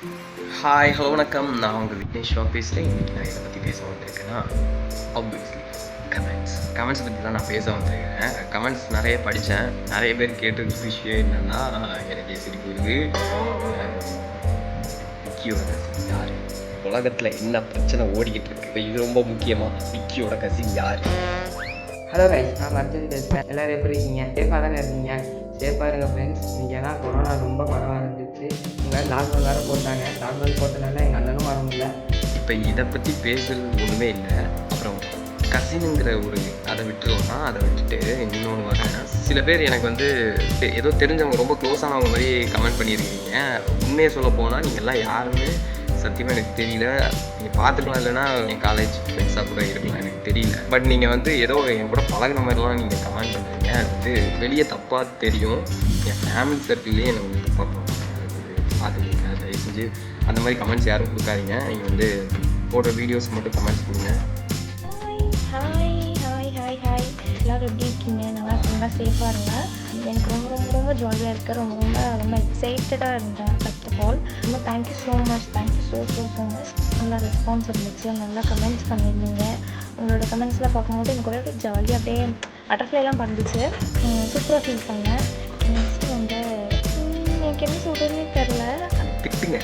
Hi hello வணக்கம். நான் உங்கள் விக்னேஷ்வா பேசுகிறேன். இன்றைக்கி நான் இதை பற்றி பேச வந்திருக்கேன்னா ஆப்வியஸ்லி கமெண்ட்ஸ் பற்றி தான் நான் பேச வந்திருக்கேன். கமெண்ட்ஸ் நிறைய படித்தேன். நிறைய பேர் கேட்டிருக்க விஷயம் என்னென்னா, எனக்கே சிரிப்பு வருது. விக்கியோட கசின் யார்? உலகத்தில் என்ன பிரச்சனை ஓடிக்கிட்டு இருக்கு? இது ரொம்ப முக்கியமாக, விக்கியோட கசின் யார்? ஹலோ கைஸ், நான் அர்ஜுன் பேசுகிறேன். எல்லோரும் எப்படி இருக்கீங்க? சேஃபாக தானே இருக்கீங்க? சேஃபாக இருங்க ஃப்ரெண்ட்ஸ். இன்றைக்கி ஏன்னா கொரோனா ரொம்ப பரவாக இருந்துச்சு. இங்கே லாக்டவுன் வேறு போட்டாங்க. லாக்டவுன் போட்டனால எங்கள் அண்ணனும் வர முடியல. இப்போ இதை பற்றி பேசுறது ஒன்றுமே இல்லை. அப்புறம் கசினுங்கிற ஒரு அதை விட்டுருவோம்னா, அதை விட்டுட்டு இன்னொன்று வரேன். சில பேர் எனக்கு வந்து ஏதோ தெரிஞ்சவங்க ரொம்ப க்ளோஸானவங்க மாதிரி கமெண்ட் பண்ணியிருக்கீங்க. உண்மையை சொல்ல போனால் நீங்கள்லாம் யாருமே சத்தியமாக எனக்கு தெரியல. நீங்கள் பார்த்துக்கலாம், இல்லைனா என் காலேஜ் ஃப்ரெண்ட்ஸாக கூட இருக்கலாம், எனக்கு தெரியல. பட் நீங்கள் வந்து ஏதோ என் கூட பழகின மாதிரிலாம் நீங்கள் கமெண்ட் பண்ணுறீங்க. அது வந்து வெளியே தப்பாக தெரியும். என் ஃபேமிலி சர்க்கிள்லேயே எனக்கு வந்து தப்பாக பார்த்துக்கிங்க. தயவு செஞ்சு அந்த மாதிரி கமெண்ட்ஸ் யாரும் கொடுக்காதீங்க. நீங்கள் வந்து போடுற வீடியோஸ் மட்டும் கமெண்ட்ஸ் கொடுங்க. ஹாய் எல்லோரும் எப்படி இருக்கீங்க? நல்லா இருக்கீங்களா? சேஃபாக இருங்க. எனக்கு ரொம்ப ஜாலியாக இருக்குது. ரொம்ப எக்ஸைட்டடாக இருந்தேன். ஃபர்ஸ்ட் ஆஃப் ஆல் ரொம்ப thank you so much. So much. நல்லா ரெஸ்பான்ஸ் இருந்துச்சு. நல்லா கமெண்ட்ஸ் பண்ணியிருந்தீங்க. உங்களோட கமெண்ட்ஸ்லாம் பார்க்கும்போது எனக்கு ஒரே ஜாலியாக அப்படியே பட்டர்ஃப்ளைலாம் பண்ணுச்சு. சூப்பராக ஃபீல் பண்ணேன். நெக்ஸ்ட்டு வந்து எனக்கு என்ன சொல்கிறதுனே தெரில. திட்டுங்க,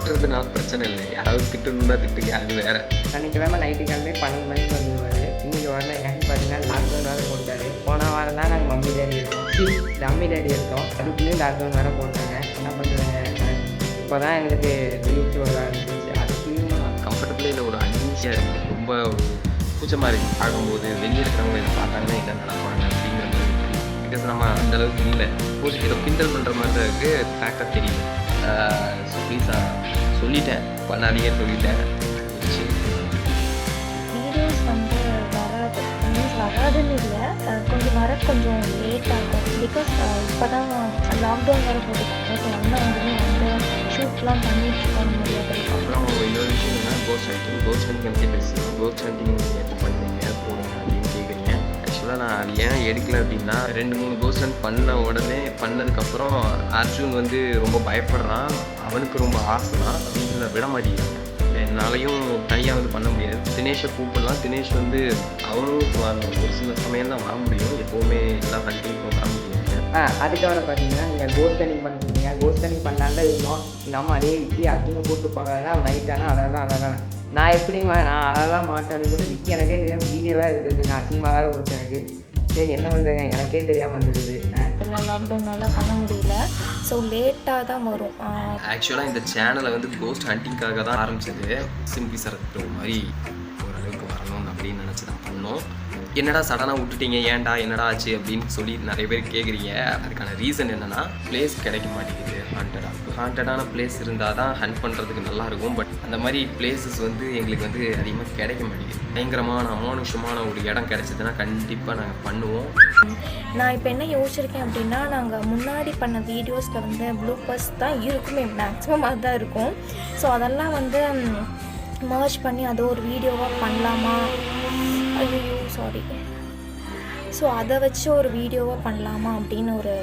திட்டுறதுனால பிரச்சனை இல்லை. யாராவது திட்டணுன்னா திட்டுங்க, அது வேறு. சனிக்கிழமை நைட்டு கிளம்பி 12 மணிக்கு வந்துடுவார். இன்றைக்கி வரல. ஏன்னு பார்த்தீங்கன்னா லாக்டவுன் வேறு போட்டார். போன வாரம் தான் நாங்கள் மம்மி டேடி எடுத்தோம். டம்மி டேடி எடுத்தோம். அதுக்குள்ளேயும் லாக்டவுன் வேறு போட்டாங்க. என்ன பண்ணுறதுங்க? இப்போ தான் எங்களுக்கு வெளியூட்டு வர ஆரம்பிச்சிச்சு. அதுக்குள்ளேயும் கம்ஃபர்டபுளாக இல்லை, ஒரு அன்ஈஸியாக இருக்குது. ரொம்ப ஒரு கூச்சமாக இருக்குது. பார்க்கும்போது வெளியே இருக்கிறவங்க இதை பார்த்தாங்கன்னா என்ன நடப்பாங்க அப்படிங்கிற மாதிரி இருக்குது. பிகாஸ் நம்ம அந்தளவுக்கு இல்லை. ஏதோ கிண்டல் பண்ணுற மாதிரி தான் இருக்குது. ஃபேக்டாக தெரியுது. ஸோ ப்ளீஸ் சொல்லிட்டேன், பண்ணாதீங்க சொல்லிட்டேன். வீடியோஸ் வந்து வராதுன்னு இல்லை, கொஞ்சம் லேட் ஆகும். பிகாஸ் இப்போ தான் லாக்டவுன் வேறு போட்டுருக்காங்க. ஸோ அண்ணன் வந்து ஷூட்லாம் பண்ணிட்டு இருக்க முடியாது. அப்புறம் இன்னொரு விஷயம் என்னன்னா, கோஸ்ட் ஹண்டிங் பற்றி பேசுகிறோம். கோஸ்ட் ஹண்டிங் எப்போ பண்ணுறீங்க போடுங்க அப்படின்னு கேட்குறீங்க. ஆக்சுவலாக நான் அது ஏன் எடுக்கலை அப்படின்னா, 2-3 கோஸ்ட் ஹண்ட் பண்ண உடனே பண்ணதுக்கப்புறம் அர்ஜுன் வந்து ரொம்ப பயப்படுறான். அவனுக்கு ரொம்ப ஆசைனா வீட்டில் விட மாட்டேங்கிறாங்க. என்னாலையும் தனியாக வந்து பண்ண முடியாது. தினேஷை கூப்பிடலாம். தினேஷ் வந்து அவரும் ஒரு சில சமயம் தான் வர முடியும். எப்போவுமே எல்லாம் ஹண்டிங் வர முடியாது. அதுக்கப்புறம் பார்த்தீங்கன்னா நீங்கள் கோஸ்ட் ஹண்டிங் பண்ணுறீங்க. கோஸ்ட் ஹண்டிங் பண்ணாலும் இருந்தோம். நம்ம அதே விக்கி அர்ஜுனை கூப்பிட்டு போகிறதா நைட்டானா அதெல்லாம் நான் எப்படிமா நான் அதெல்லாம் மாட்டேன்னு கூட விக்கி எனக்கே தெரியாமல் வீடியோவாக இருக்குது. நான் அசிங்கமாக வேறு கொடுத்தேன் எனக்கு. சரி என்ன பண்ணுறேங்க, எனக்கே தெரியாமல் வந்துடுது. லாக்டவுனால பண்ண முடியல. ஸோ லேட்டாக தான் வரும். ஆக்சுவலாக இந்த சேனலை வந்து கோஸ்ட் ஹண்டிங்காக தான் ஆரம்பிச்சது. சிம்பி சரத்து மாதிரி ஓரளவுக்கு வரணும்னு அப்படின்னு நினச்சி தான் பண்ணோம். என்னடா சடனாக விட்டுட்டீங்க, ஏன்டா என்னடா ஆச்சு அப்படின்னு சொல்லி நிறைய பேர் கேட்குறீங்க. அதுக்கான ரீசன் என்னென்னா, பிளேஸ் கிடைக்க மாட்டேங்குது. ஹாண்டடான பிளேஸ் இருந்தால் தான் ஹண்ட் பண்ணுறதுக்கு நல்லாயிருக்கும். பட் அந்த மாதிரி பிளேஸஸ் வந்து எங்களுக்கு வந்து அதிகமாக கிடைக்க மாட்டேங்குது. பயங்கரமான அமானுஷமான ஒரு இடம் கிடைச்சதுன்னா கண்டிப்பாக நாங்கள் பண்ணுவோம். நான் இப்போ என்ன யோசிச்சிருக்கேன் அப்படின்னா, நாங்கள் முன்னாடி பண்ண வீடியோஸில் வந்து ப்ளூபர்ஸ் தான் இருக்குமே, மேக்ஸிமம் அதுதான் இருக்கும். ஸோ அதெல்லாம் வந்து மர்ஜ் பண்ணி அதை ஒரு வீடியோவாக பண்ணலாமா? ஐயோ சாரி. ஸோ அதை வச்சு ஒரு வீடியோவாக பண்ணலாமா அப்படின்னு ஒரு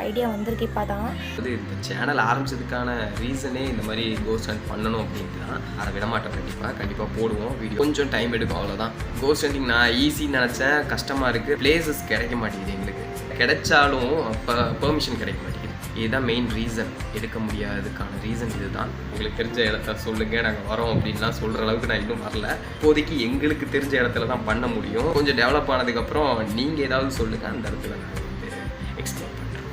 ஐடியா வந்திருக்கு இப்போ தான். அது இந்த சேனல் ஆரம்பிச்சதுக்கான ரீசனே இந்த மாதிரி கோஸ்ட் ஹண்ட் பண்ணணும் அப்படின்ட்டு தான். அதை விட மாட்டேன். கண்டிப்பாக போடுவோம் வீடியோ. கொஞ்சம் டைம் எடுக்கும், அவ்வளோதான். கோஸ்ட் ஹண்டிங் நான் ஈஸின்னு நினச்சேன், கஷ்டமாக இருக்குது. பிளேசஸ் கிடைக்க மாட்டேங்குது எங்களுக்கு. கிடைச்சாலும் அப்போ பெர்மிஷன் கிடைக்க மாட்டேங்குது. இதுதான் மெயின் ரீசன். எடுக்க முடியாததுக்கான ரீசன் இதுதான். உங்களுக்கு தெரிஞ்ச இடத்த சொல்லுங்கள், நாங்கள் வரோம் அப்படின்லாம் சொல்கிற அளவுக்கு நான் இன்னும் வரல. இப்போதைக்கு எங்களுக்கு தெரிஞ்ச இடத்துல தான் பண்ண முடியும். கொஞ்சம் டெவலப் ஆனதுக்கப்புறம் நீங்கள் ஏதாவது சொல்லுங்கள், அந்த இடத்துல நான் வந்து எக்ஸ்ப்ளோர் பண்ணுறேன்.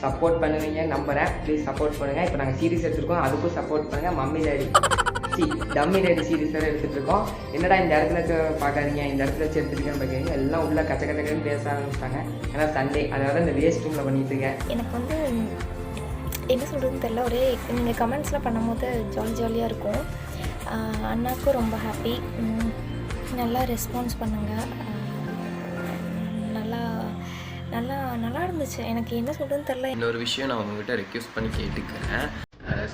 சப்போர்ட் பண்ணுவீங்க நம்புகிறேன். ப்ளீஸ் சப்போர்ட் பண்ணுங்கள். இப்போ நாங்கள் சீரிஸ் எடுத்துருக்கோம், அதுக்கும் சப்போர்ட் பண்ணுங்கள். Mummy daddy dummy daddy series வேறு எடுத்துகிட்டு இருக்கோம். என்னடா இந்த இடத்துல பார்க்காதீங்க, இந்த இடத்துல வச்சு எடுத்துருக்கேன்னு பார்க்குறீங்க. எல்லாம் உள்ள கச்சக்கன்னு பேச ஆரம்பிச்சிட்டாங்க. ஏன்னா சண்டே, அதாவது இந்த வேஸ்ட் ரூமில் பண்ணிட்டு இருக்கேன். எனக்கு வந்து என்ன சொல்கிறதுன்னு தெரியல. ஒரே நீங்கள் கமெண்ட்ஸ்லாம் பண்ணும்போது ஜாலியாக இருக்கும். அண்ணாவுக்கும் ரொம்ப ஹாப்பி. நல்லா ரெஸ்பான்ஸ் பண்ணுங்கள். நல்லா இருந்துச்சு. எனக்கு என்ன சொல்கிறதுன்னு தெரில. இன்னொரு விஷயம் நான் உங்ககிட்ட ரெக்வெஸ்ட் பண்ணி கேட்டுக்கிறேன்.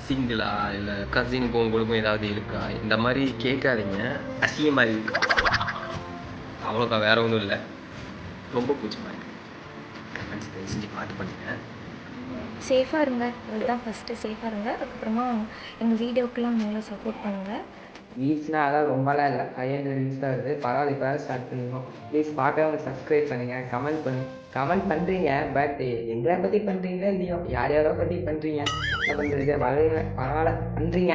சிங்கிளா இல்லை கசினுக்கும் உங்களுக்கும் ஏதாவது இருக்கா? இந்த மாதிரி கேட்காதீங்க, அசிங்கமாக இருக்கு. அவ்வளோதான், வேறு ஒன்றும் இல்லை. ரொம்ப கூச்சமாக இருக்குது. கமெண்ட்ஸ் செஞ்சு பார்த்து பண்ணுங்க. சேஃபாக இருங்க, அதுதான் ஃபஸ்ட்டு. சேஃபாக இருங்க. அதுக்கப்புறமா எங்கள் வீடியோக்கெலாம் நல்லா சப்போர்ட் பண்ணுங்கள். ரீல்ஸ்னால் அதான் ரொம்பலாம் இல்லை, 500 ரீல்ஸ் தான் வருது. பரவாயில்ல, இப்போ தான் ஸ்டார்ட் பண்ணிருக்கோம். ப்ளீஸ் பார்க்கறவங்க சப்ஸ்கிரைப் பண்ணுங்கள், கமெண்ட் பண்ணுறீங்க. பட் எங்களை பற்றி பண்ணுறீங்களோ இல்லையோ, யார் யாரோ பற்றி பண்ணுறீங்க, என்ன பண்ணுறது, பரவாயில்ல பண்ணுறீங்க.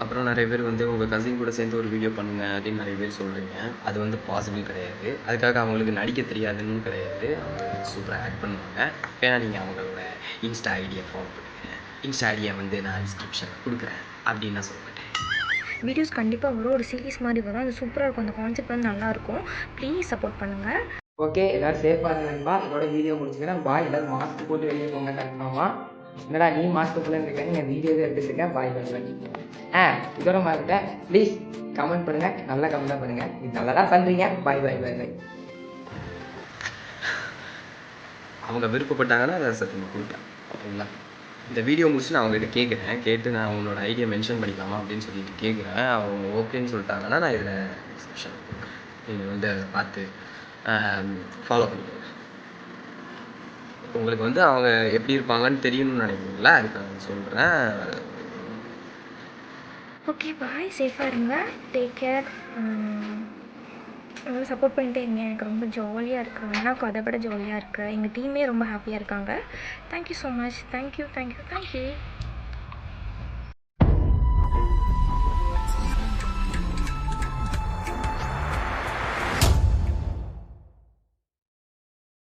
அப்புறம் நிறைய பேர் வந்து உங்கள் கசின் கூட சேர்ந்து ஒரு வீடியோ பண்ணுங்க அப்படின்னு நிறைய பேர் சொல்கிறீங்க. அது வந்து பாசிபிள் கிடையாது. அதுக்காக அவங்களுக்கு நடிக்க தெரியாதுன்னு கிடையாது. அவங்க சூப்பராக ஆக்ட் பண்ணுவாங்க. ஏன்னா நீங்கள் அவங்களோட இன்ஸ்டா ஐடியை ஃபாலோ பண்ணுங்கள். இன்ஸ்டா ஐடியை வந்து நான் டிஸ்கிரிப்ஷனில் கொடுக்குறேன் அப்படின்னு நான் சொல்லிட்டேன். வீடியோஸ் கண்டிப்பாக வரும், ஒரு சீரிஸ் மாதிரி வரும். அது சூப்பராக இருக்கும். அந்த கான்செப்ட் வந்து நல்லாயிருக்கும். ப்ளீஸ் சப்போர்ட் பண்ணுங்கள். ஓகே, எல்லோரும் சேஃபாக இருங்கப்பா. இதோட வீடியோ முடிச்சுக்கிறேன். பாய். எல்லோரும் மாஸ்க் போட்டு வெளியே போங்க கன்ஃபார்மாக. என்னடா நீ மாஸ்க் போட்டுன்னு இருக்கேன், நீங்கள் வீடியோவே எடுத்துருக்கேன். பாய் பாய். இதோட மாறிட்டேன். ப்ளீஸ் கமெண்ட் பண்ணுங்கள், நல்லா கமெண்ட்டாக பண்ணுங்கள். இது நல்லா தான் பண்ணுறீங்க. பாய் பாய் பாய் பாய். அவங்க விருப்பப்பட்டாங்கன்னா அதை சத்தியமாக கொடுப்பேன். ஓகேங்களா? இந்த வீடியோ முடிச்சு நான் அவங்ககிட்ட கேட்குறேன். கேட்டு நான் அவங்களோட ஐடியா மென்ஷன் பண்ணிக்கலாமா அப்படின்னு சொல்லிட்டு கேட்குறேன். அவங்க ஓகேன்னு சொல்லிட்டாங்கன்னா நான் இதில் டிஸ்கிரிப்ஷன் கொடுக்குறேன். நீங்கள் வந்து அதை பார்த்து ஃபாலோ பண்ணிக்கோங்க. உங்களுக்கு வந்து அவங்க எப்படி இருப்பாங்கன்னு தெரியணும்னு நினைக்கிறீங்களா? அதுக்கு நான் சொல்கிறேன். Okay bye. சேஃபாக இருங்க. Take care. நல்லா சப்போர்ட் பண்ணிட்டே இருங்க. எனக்கு ரொம்ப ஜாலியாக இருக்குது. அண்ணாக்கும் அதை விட ஜாலியாக இருக்குது. எங்கள் டீமே ரொம்ப ஹாப்பியாக இருக்காங்க. Thank you so much. தேங்க்யூ.